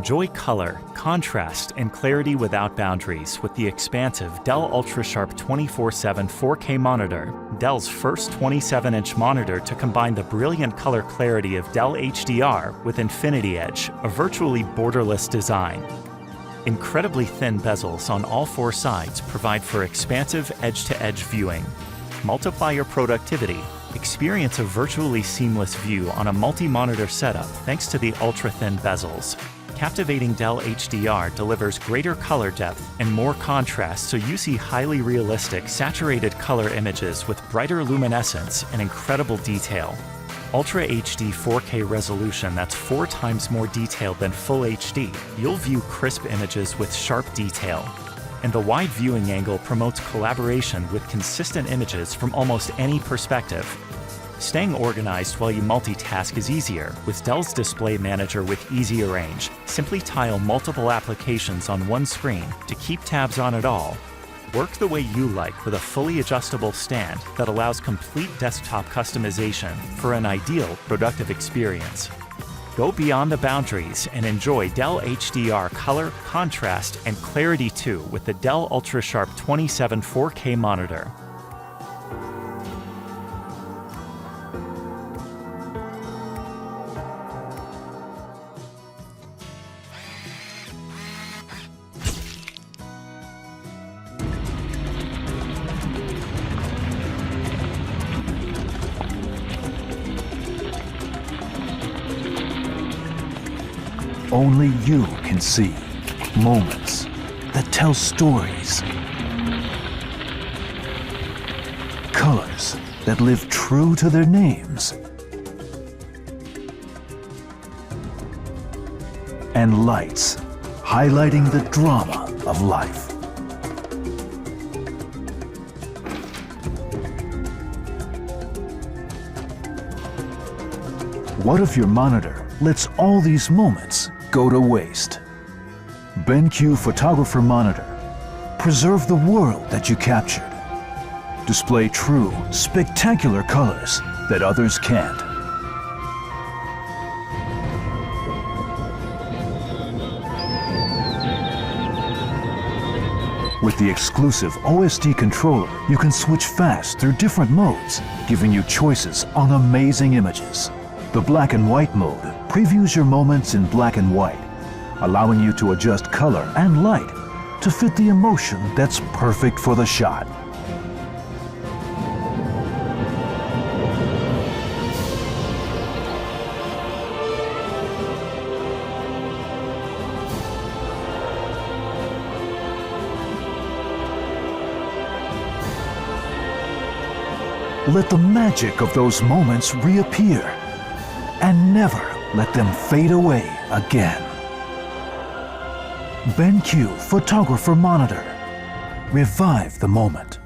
Enjoy color, contrast, and clarity without boundaries with the expansive Dell UltraSharp 24/7 4K monitor, Dell's first 27-inch monitor to combine the brilliant color clarity of Dell HDR with Infinity Edge, a virtually borderless design. Incredibly thin bezels on all four sides provide for expansive edge-to-edge viewing. Multiply your productivity. Experience a virtually seamless view on a multi-monitor setup thanks to the ultra-thin bezels. Captivating Dell HDR delivers greater color depth and more contrast, so you see highly realistic, saturated color images with brighter luminescence and incredible detail. Ultra HD 4K resolution that's 4 times more detailed than Full HD. You'll view crisp images with sharp detail. And the wide viewing angle promotes collaboration with consistent images from almost any perspective. Staying organized while you multitask is easier with Dell's Display Manager with Easy Arrange. Simply tile multiple applications on one screen to keep tabs on it all. Work the way you like with a fully adjustable stand that allows complete desktop customization for an ideal productive experience. Go beyond the boundaries and enjoy Dell HDR color, contrast, and clarity too with the Dell UltraSharp 27 4K monitor. Only you can see moments that tell stories, colors that live true to their names, and lights highlighting the drama of life. What if your monitor lets all these moments go to waste? BenQ Photographer Monitor. Preserve the world that you captured. Display true, spectacular colors that others can't. With the exclusive OSD controller, you can switch fast through different modes, giving you choices on amazing images. The black and white mode previews your moments in black and white, allowing you to adjust color and light to fit the emotion that's perfect for the shot. Let the magic of those moments reappear, and never let them fade away again. BenQ Photographer Monitor. Revive the moment.